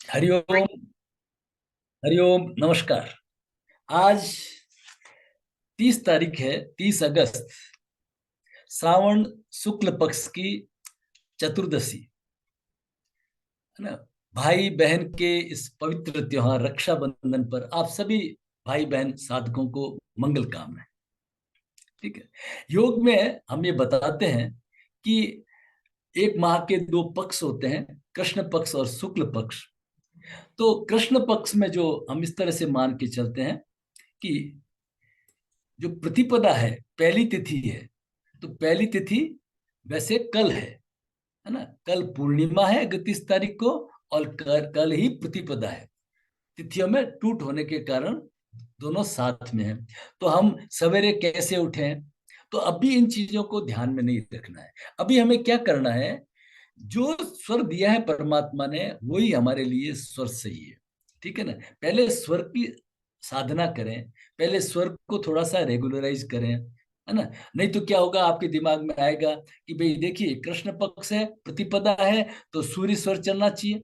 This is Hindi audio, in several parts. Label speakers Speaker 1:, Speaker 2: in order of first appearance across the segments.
Speaker 1: हरिओम। हरिओम, नमस्कार। आज 30 तारीख है, 30 अगस्त, श्रावण शुक्ल पक्ष की चतुर्दशी, है ना। भाई बहन के इस पवित्र त्योहार रक्षाबंधन पर आप सभी भाई बहन साधकों को मंगल कामना। ठीक है। योग में हम ये बताते हैं कि एक माह के दो पक्ष होते हैं, कृष्ण पक्ष और शुक्ल पक्ष। तो कृष्ण पक्ष में जो हम इस तरह से मान के चलते हैं कि जो प्रतिपदा है, पहली तिथि है, तो पहली तिथि वैसे कल है ना। कल पूर्णिमा है 31 तारीख को, और कल ही प्रतिपदा है। तिथियों में टूट होने के कारण दोनों साथ में है। तो हम सवेरे कैसे उठें, तो अभी इन चीजों को ध्यान में नहीं रखना है। अभी हमें क्या करना है, जो स्वर दिया है परमात्मा ने वही हमारे लिए स्वर सही है। ठीक है ना। पहले स्वर की साधना करें, पहले स्वर को थोड़ा सा रेगुलराइज करें, है ना। नहीं तो क्या होगा, आपके दिमाग में आएगा कि भाई देखिए कृष्ण पक्ष है, प्रतिपदा है, तो सूर्य स्वर चलना चाहिए।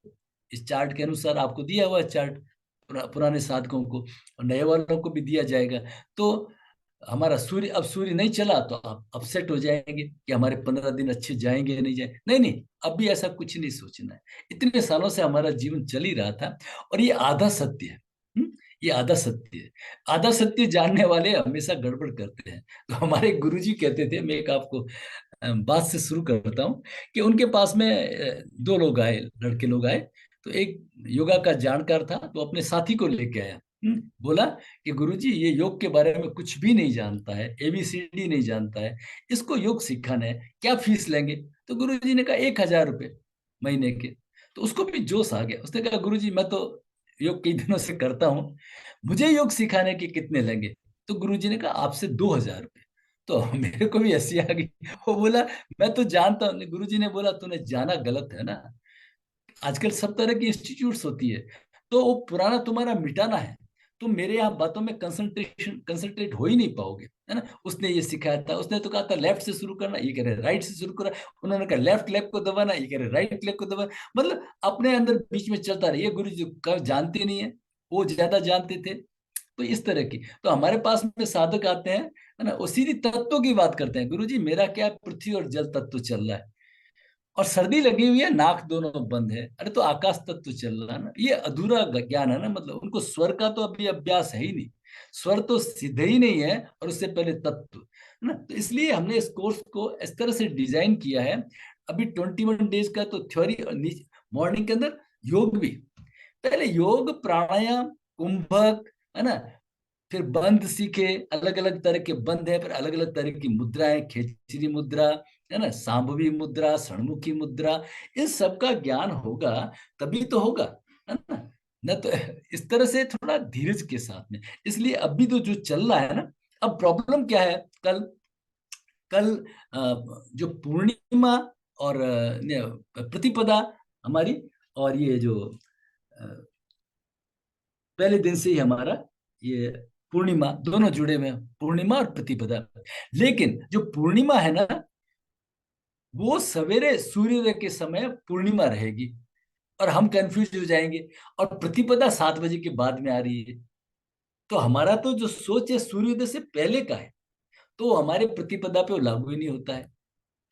Speaker 1: इस चार्ट के अनुसार आपको दिया हुआ है चार्ट, पुराने साधकों को और नए वालों को भी दिया जाएगा। तो हमारा सूर्य, अब सूर्य नहीं चला तो आप अपसेट हो जाएंगे कि हमारे 15 दिन अच्छे जाएंगे या नहीं जाए। नहीं नहीं, अब भी ऐसा कुछ नहीं सोचना है। इतने सालों से हमारा जीवन चल ही रहा था, और ये आधा सत्य है। ये आधा सत्य है। आधा सत्य जानने वाले हमेशा गड़बड़ करते हैं। तो हमारे गुरुजी कहते थे, मैं एक आपको बात से शुरू करता हूँ कि उनके पास में दो लोग आए, लड़के लोग आए। तो एक योगा का जानकार था, तो अपने साथी को लेके आया। बोला कि गुरुजी ये योग के बारे में कुछ भी नहीं जानता है, एबीसीडी नहीं जानता है, इसको योग सिखाना है, क्या फीस लेंगे। तो गुरुजी ने कहा 1,000 रुपये महीने के। तो उसको भी जोश आ गया, उसने कहा गुरुजी मैं तो योग कई दिनों से करता हूँ, मुझे योग सिखाने के कितने लेंगे। तो गुरुजी ने कहा आपसे 2,000 रुपये। तो मेरे को भी हंसी आ गई। वो बोला मैं तो जानता हूँ। गुरुजी ने बोला तूने जाना गलत है ना। आजकल सब तरह की इंस्टीट्यूट्स होती है, तो वो पुराना तुम्हारा मिटाना है। तुम मेरे यहाँ बातों में कंसंट्रेट हो ही नहीं पाओगे, है ना। उसने ये सिखाया था, उसने तो कहा था लेफ्ट से शुरू करना, ये कह रहे राइट से शुरू करना। उन्होंने कहा लेफ्ट लेग को दबाना, ये कह रहे राइट लेग को दबाना। मतलब अपने अंदर बीच में चलता रहे। ये गुरु जी कब जानते नहीं है, वो ज्यादा जानते थे। तो इस तरह की, तो हमारे पास में साधक आते हैं, है ना, वो सीधी तत्वों की बात करते हैं। गुरु जी मेरा क्या है, पृथ्वी और जल तत्व चल रहा है, और सर्दी लगी हुई है, नाक दोनों बंद है। अरे तो आकाश तत्व चल रहा है ना। ये अधूरा ज्ञान है ना, मतलब उनको स्वर का तो अभी अभ्यास है ही नहीं। स्वर तो सीधे ही नहीं है, और उससे पहले तत्व, है ना। तो इसलिए हमने इस कोर्स को इस तरह से डिजाइन किया है। अभी 21 डेज का तो थ्योरी, और मॉर्निंग के अंदर योग भी। पहले योग प्राणायाम, कुंभक, है ना, फिर बंद सीखे। अलग अलग तरह के बंद है, फिर अलग अलग तरह की मुद्राएं, खेचरी मुद्रा, है ना, सांभवी मुद्रा, षणमुखी मुद्रा, इन सब का ज्ञान होगा तभी तो होगा, है ना। न तो इस तरह से थोड़ा धीरज के साथ में। इसलिए अभी तो जो चल रहा है ना, अब प्रॉब्लम क्या है, कल कल जो पूर्णिमा और प्रतिपदा हमारी, और ये जो पहले दिन से ही हमारा ये पूर्णिमा दोनों जुड़े हुए हैं, पूर्णिमा और प्रतिपदा। लेकिन जो पूर्णिमा है ना, वो सवेरे सूर्योदय के समय पूर्णिमा रहेगी, और हम कंफ्यूज हो जाएंगे। और प्रतिपदा 7 बजे के बाद में आ रही है। तो हमारा तो जो सोच है सूर्योदय से पहले का है, तो हमारे प्रतिपदा पे वो लागू ही नहीं होता है,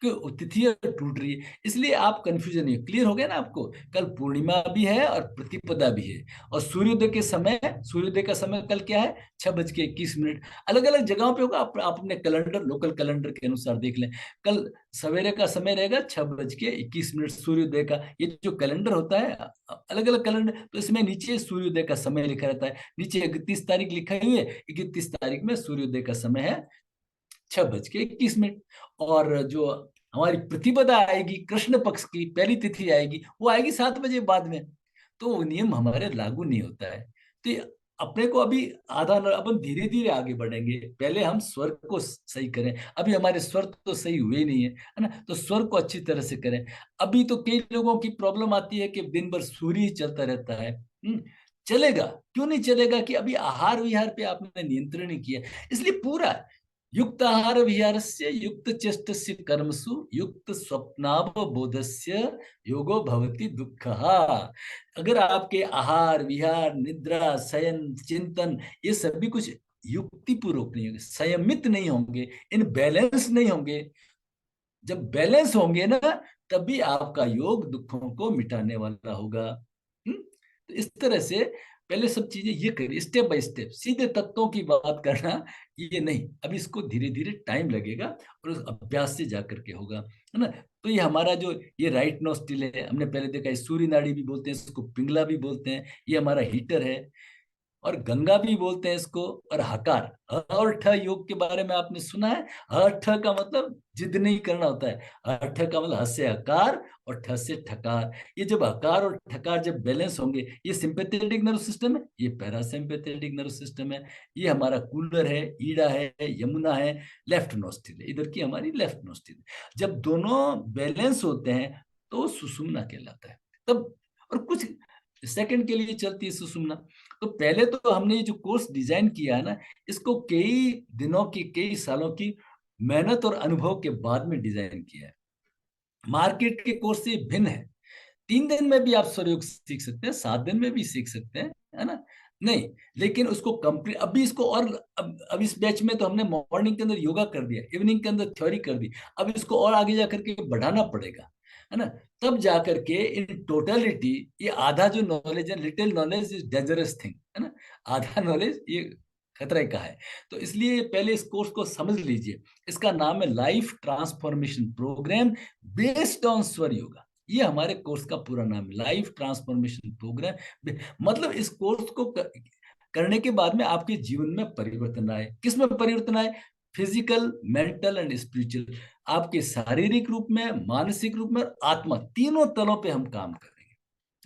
Speaker 1: कि तिथि टूट रही है। इसलिए आप कंफ्यूजन नहीं, क्लियर हो गया ना आपको। कल पूर्णिमा भी है और प्रतिपदा भी है। और सूर्योदय के समय, सूर्योदय का समय कल क्या है, 6:21। अलग अलग जगहों पे होगा, आप अपने कैलेंडर, लोकल कैलेंडर के अनुसार देख लें। कल सवेरे का समय रहेगा 6:21 सूर्योदय का। ये जो कैलेंडर होता है, अलग अलग कैलेंडर, तो इसमें नीचे सूर्योदय का समय लिखा रहता है। नीचे 31 तारीख लिखा हुई है, 31 तारीख में सूर्योदय का समय है 6:21। और जो हमारी प्रतिपदा आएगी, कृष्ण पक्ष की पहली तिथि आएगी, वो आएगी 7 बजे बाद में। तो वो नियम हमारे लागू नहीं होता है। तो अपने को अभी आधा अपन धीरे धीरे आगे बढ़ेंगे। पहले हम स्वर को सही करें। अभी हमारे स्वर तो सही हुए ही नहीं है ना। तो स्वर को अच्छी तरह से करें। अभी तो कई लोगों की प्रॉब्लम आती है कि दिन भर सूर्य ही चलता रहता है। चलेगा, क्यों नहीं चलेगा, कि अभी आहार विहार पे आपने नियंत्रण नहीं किया, इसलिए पूरा युक्त आहार विहारस्य युक्त चेष्टस्य कर्मसु युक्त स्वप्नावबोधस्य योगो भवति दुःखः। अगर आपके आहार विहार निद्रा शयन चिंतन ये सभी कुछ युक्ति पूर्वक नहीं होंगे, संयमित नहीं होंगे, इन बैलेंस नहीं होंगे, जब बैलेंस होंगे ना तभी आपका योग दुखों को मिटाने वाला होगा। तो इस तरह से पहले सब चीजें ये करिए, स्टेप बाय स्टेप, सीधे तत्वों की बात करना ये नहीं, अब इसको धीरे धीरे टाइम लगेगा और उस अभ्यास से जाकर के होगा, है ना। तो ये हमारा जो ये राइट नोस्टिल है, हमने पहले देखा है, सूर्य नाड़ी भी बोलते हैं इसको, पिंगला भी बोलते हैं, ये हमारा हीटर है, और गंगा भी बोलते हैं इसको, और हकार। ह और ठ योग के बारे में आपने सुना है, ह ठ का मतलब जिद नहीं करना होता है, ह ठ का मतलब ह से हकार और ठ से ठकार। ये जब हकार और ठकार जब बैलेंस होंगे, ये सिंपैथेटिक नर्व सिस्टम है, ये पैरासिम्पैथेटिक नर्व सिस्टम है, ये हमारा कूलर है, ईड़ा है, यमुना है, लेफ्ट नोस्टिल है, इधर की हमारी लेफ्ट नोस्टिल है। जब दोनों बैलेंस होते हैं तो सुषुम्ना कहलाता है तब। और कुछ सेकंड के लिए चलती है सुषुम्ना। तो पहले तो हमने ये जो कोर्स डिजाइन किया है ना, इसको कई दिनों की कई सालों की मेहनत और अनुभव के बाद में डिजाइन किया है। मार्केट के कोर्स से भिन्न है। 3 दिन में भी आप स्वरयोग सीख सकते हैं, 7 दिन में भी सीख सकते हैं, है ना। नहीं, लेकिन उसको कंप्लीट अभी इसको और अब इस बैच में तो हमने मॉर्निंग के अंदर योगा कर दिया, इवनिंग के अंदर थ्योरी कर दी, अब इसको और आगे जाकर के बढ़ाना पड़ेगा, है ना। तब जाकर के इन टोटलिटी ये आधा जो नॉलेज है, little knowledge is dangerous thing, है ना, आधा नॉलेज ये खतरे का है। तो इसलिए पहले इस कोर्स को समझ लीजिए। इसका नाम है life transformation program based on Swar yoga. ये हमारे कोर्स का पूरा नाम है, लाइफ ट्रांसफॉर्मेशन प्रोग्राम। मतलब इस कोर्स को करने के बाद में आपके जीवन में परिवर्तन आए। किस में परिवर्तन आए? Physical, mental and spiritual. आपके शारीरिक रूप में, मानसिक रूप में और आत्मा, तीनों तलों पे हम काम करेंगे,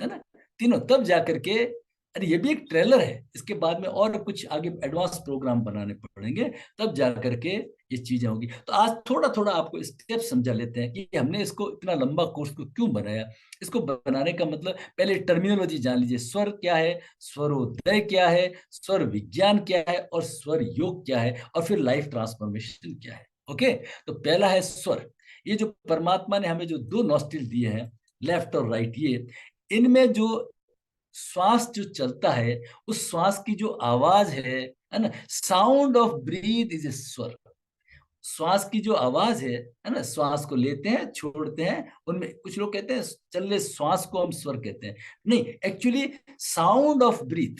Speaker 1: है ना, तीनों। तब जाकर के, अरे ये भी एक ट्रेलर है, इसके बाद में और कुछ आगे एडवांस प्रोग्राम बनाने पड़ेंगे, तब जाकर के ये चीजें होगी। तो आज थोड़ा थोड़ा आपको स्टेप समझा लेते हैं कि हमने इसको इतना लंबा कोर्स को क्यों बनाया। इसको बनाने का मतलब, पहले टर्मिनोलॉजी जान लीजिए, स्वर क्या है, स्वरोदय क्या है, स्वर विज्ञान क्या है, और स्वर योग क्या है, और फिर लाइफ ट्रांसफॉर्मेशन क्या है। ओके, तो पहला है स्वर। ये जो परमात्मा ने हमें जो 2 नॉस्ट्रिल दिए हैं, लेफ्ट और राइट, ये इनमें जो श्वास जो चलता है, उस श्वास की जो आवाज है ना, sound of breath is a स्वर। श्वास की जो आवाज है ना, श्वास को लेते हैं छोड़ते हैं, उनमें कुछ लोग कहते हैं चल रहे श्वास को हम स्वर कहते हैं, नहीं, एक्चुअली साउंड ऑफ ब्रीथ,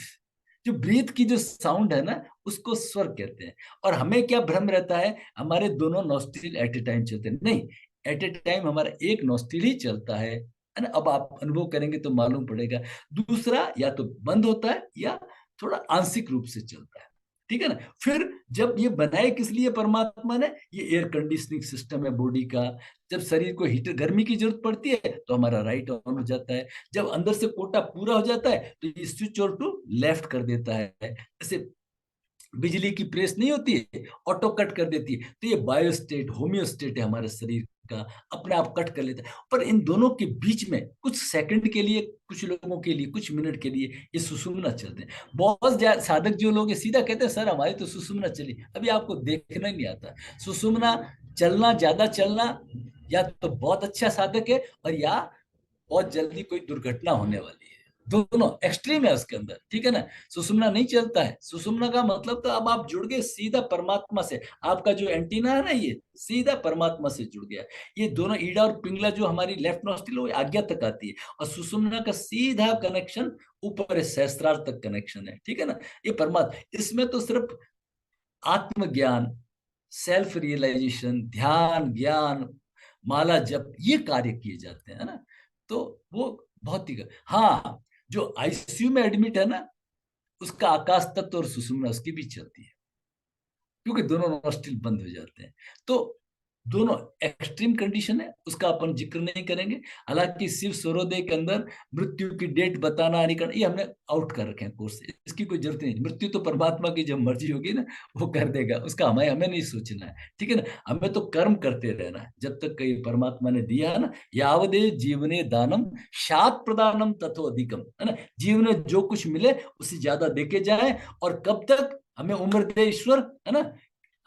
Speaker 1: जो ब्रीथ की जो साउंड है ना, उसको स्वर कहते हैं। और हमें क्या भ्रम रहता है, हमारे दोनों नॉस्ट्रिल एट ए टाइम चलते हैं, नहीं, एट ए टाइम हमारा एक नॉस्ट्रिल ही चलता है ना। अब आप अनुभव करेंगे तो मालूम पड़ेगा। दूसरा या तो बंद होता है या थोड़ा आंशिक रूप से चलता है, ठीक है ना। फिर जब ये बनाए किस लिए परमात्मा ने, ये एयर कंडीशनिंग सिस्टम है बॉडी का। जब शरीर को हीटर गर्मी की जरूरत पड़ती है तो हमारा राइट ऑन हो जाता है, जब अंदर से कोटा पूरा हो जाता है तो ये स्विच ऑन टू लेफ्ट कर देता है। जैसे बिजली की प्रेस नहीं होती है, ऑटो कट कर देती है, तो ये बायोस्टेट होम्योस्टेट है हमारे शरीर का, अपने आप कट कर लेता है। पर इन दोनों के बीच में कुछ सेकंड के लिए, कुछ लोगों के लिए कुछ मिनट के लिए ये सुषुम्ना चलते हैं। बहुत साधक जो लोग सीधा कहते हैं सर हमारी तो सुषुम्ना चली, अभी आपको देखना ही नहीं आता। सुषुम्ना चलना, ज्यादा चलना, या तो बहुत अच्छा साधक है, और या बहुत जल्दी कोई दुर्घटना होने वाली है। दोनों एक्सट्रीम है उसके अंदर, ठीक है ना। सुषुम्ना नहीं चलता है, सुषुम्ना का मतलब तो अब आप जुड़ गए सीधा परमात्मा से, आपका जो एंटीना है ना, ये सीधा परमात्मा से जुड़ गया। ये दोनों ईड़ा और पिंगला जो हमारी लेफ्ट नॉस्ट्रिल वो आज्ञा तक आती है, और सुषुम्ना का सीधा कनेक्शन ऊपर सहस्त्रार तक कनेक्शन है, ठीक है ना। ये परमात्मा, इसमें तो सिर्फ आत्मज्ञान, सेल्फ रियलाइजेशन, ध्यान, ज्ञान, माला जप, ये कार्य किए जाते हैं ना। तो वो बहुत ही, हाँ, जो आईसीयू में एडमिट है ना, उसका आकाश तत्व और सुषुम्ना उसकी भी चलती है, क्योंकि दोनों नॉस्ट्रिल बंद हो जाते हैं। तो दोनों एक्सट्रीम कंडीशन है, उसका अपन जिक्र नहीं करेंगे। हालांकि शिव सूर्योदय के अंदर मृत्यु की डेट बताना, नहीं करना, ये हमने आउट कर रखे हैं कोर्स से, इसकी कोई जरूरत नहीं। मृत्यु तो परमात्मा की जब मर्जी होगी ना, वो कर देगा, उसका हमें हमें नहीं सोचना है, ठीक है ना। हमें तो कर्म करते रहना है जब तक कहीं परमात्मा ने दिया है ना, यावदे जीवने दानम शात प्रदानम तथो अधिकम, है ना। जीवन में जो कुछ मिले उससे ज्यादा देके जाए, और कब तक हमें उम्र दे ईश्वर, है ना,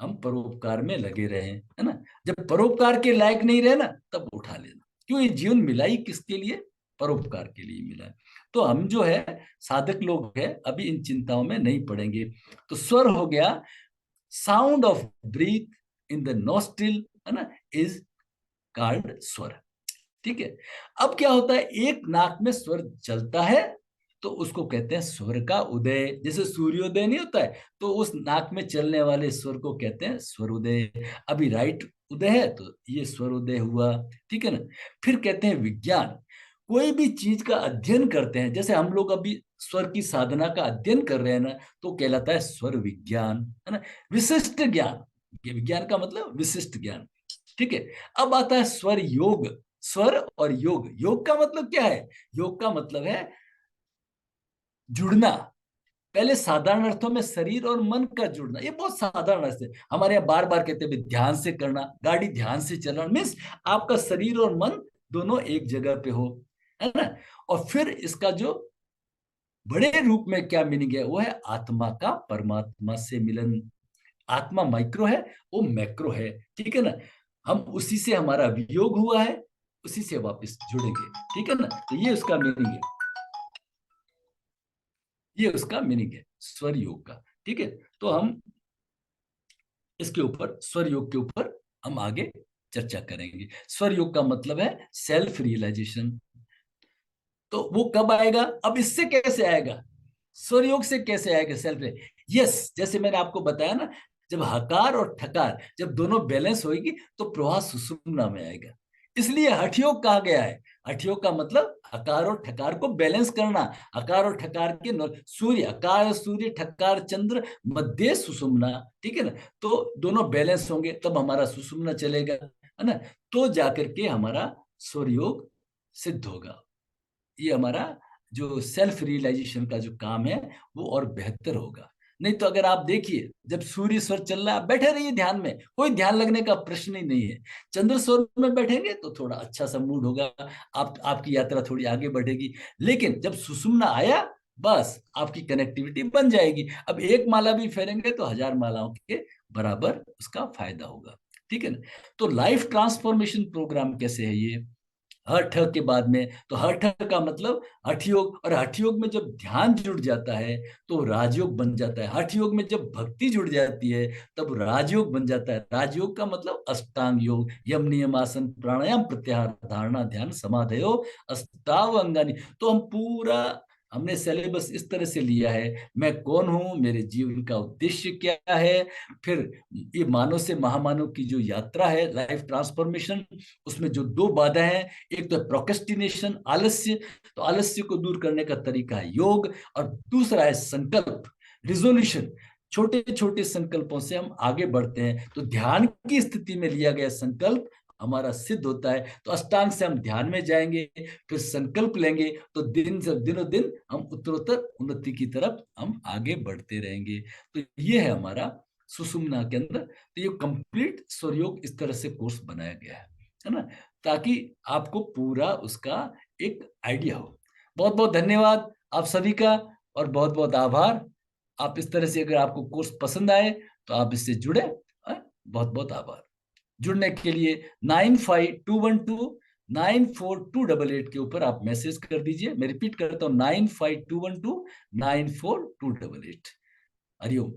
Speaker 1: हम परोपकार में लगे रहे, है ना। जब परोपकार के लायक नहीं रहे ना, तब उठा लेना। क्यों, ये जीवन मिला ही किसके लिए? परोपकार के लिए मिला है। तो हम जो है साधक लोग हैं, अभी इन चिंताओं में नहीं पड़ेंगे। तो स्वर हो गया, sound of breath in the nostril, है ना, इज कॉल्ड स्वर। ठीक है। अब क्या होता है, एक नाक में स्वर चलता है तो उसको कहते हैं स्वर का उदय। जैसे सूर्योदय नहीं होता है, तो उस नाक में चलने वाले स्वर को कहते हैं स्वर उदय। अभी राइट उदय है तो ये स्वर उदय हुआ। ठीक है ना। फिर कहते हैं विज्ञान। कोई भी चीज का अध्ययन करते हैं, जैसे हम लोग अभी स्वर की साधना का अध्ययन कर रहे हैं ना, तो कहलाता है स्वर विज्ञान, है ना। विशिष्ट ज्ञान, ये विज्ञान का मतलब विशिष्ट ज्ञान। ठीक है। अब आता है स्वर योग। स्वर और योग, योग का मतलब क्या है? योग का मतलब है जुड़ना। पहले साधारण अर्थों में शरीर और मन का जुड़ना, ये बहुत साधारण अर्थ है। हमारे यहाँ बार बार कहते हैं ध्यान से करना, गाड़ी ध्यान से चलाना, मीन्स आपका शरीर और मन दोनों एक जगह पे हो, है ना। और फिर इसका जो बड़े रूप में क्या मीनिंग है, वो है आत्मा का परमात्मा से मिलन। आत्मा माइक्रो है, वो मैक्रो है। ठीक है ना। हम उसी से, हमारा वियोग हुआ है, उसी से वापस जुड़ेंगे। ठीक है ना। तो ये उसका मीनिंग है, ये उसका मीनिंग है स्वर योग का। ठीक है। तो हम इसके ऊपर, स्वर योग के ऊपर हम आगे चर्चा करेंगे। स्वर योग का मतलब है सेल्फ रियलाइजेशन। तो वो कब आएगा? अब इससे कैसे आएगा? स्वर योग से कैसे आएगा सेल्फ? यस, जैसे मैंने आपको बताया ना, जब हकार और ठकार जब दोनों बैलेंस होगी तो प्रवाह सुषुम्ना में आएगा। इसलिए हठयोग कहा गया है। हठयोग का मतलब हकार और ठकार को बैलेंस करना। हकार और ठकार के सूर्य, हकार सूर्य, ठकार चंद्र, मध्य सुषुम्ना। ठीक है ना। तो दोनों बैलेंस होंगे तब हमारा सुषुम्ना चलेगा, है ना। तो जाकर के हमारा स्वर योग सिद्ध होगा। ये हमारा जो सेल्फ रियलाइजेशन का जो काम है वो और बेहतर होगा। नहीं तो अगर आप देखिए, जब सूर्य स्वर चल रहा है, बैठे रहिए ध्यान में, कोई ध्यान लगने का प्रश्न ही नहीं है। चंद्र स्वर में बैठेंगे तो थोड़ा अच्छा सा मूड होगा, आपकी यात्रा थोड़ी आगे बढ़ेगी। लेकिन जब सुषुम्ना आया, बस आपकी कनेक्टिविटी बन जाएगी। अब एक माला भी फेरेंगे तो 1000 मालाओं के बराबर उसका फायदा होगा। ठीक है ना। तो लाइफ ट्रांसफॉर्मेशन प्रोग्राम कैसे है ये? हठ के बाद में, तो हठ का मतलब हठ योग, और हठ योग में जब ध्यान जुड़ जाता है तो राजयोग बन जाता है। हठ योग में जब भक्ति जुड़ जाती है तब राजयोग बन जाता है। राजयोग का मतलब अष्टांग योग, यम नियम आसन प्राणायाम प्रत्याहार धारणा ध्यान समाधयो अष्टाव अंगानी। तो हम पूरा, हमने सिलेबस इस तरह से लिया है, मैं कौन हूं, मेरे जीवन का उद्देश्य क्या है, फिर ये मानव से महामानव की जो यात्रा है लाइफ ट्रांसफॉर्मेशन, उसमें जो 2 बाधा है, एक तो प्रोक्रेस्टिनेशन, आलस्य, तो आलस्य को दूर करने का तरीका है योग, और दूसरा है संकल्प, रिजोल्यूशन। छोटे छोटे संकल्पों से हम आगे बढ़ते हैं। तो ध्यान की स्थिति में लिया गया संकल्प हमारा सिद्ध होता है। तो अष्टांग से हम ध्यान में जाएंगे, फिर संकल्प लेंगे, तो दिन से दिनों दिन हम उत्तरोत्तर उन्नति की तरफ हम आगे बढ़ते रहेंगे। तो ये है हमारा सुषुम्ना के अंदर। तो ये कंप्लीट स्वरयोग इस तरह से कोर्स बनाया गया है ना, ताकि आपको पूरा उसका एक आइडिया हो। बहुत बहुत धन्यवाद आप सभी का, और बहुत बहुत आभार। आप इस तरह से, अगर आपको कोर्स पसंद आए तो आप इससे जुड़े। बहुत बहुत आभार। जुड़ने के लिए 9521294288 के ऊपर आप मैसेज कर दीजिए। मैं रिपीट करता हूँ, 9521294288। हरिओम।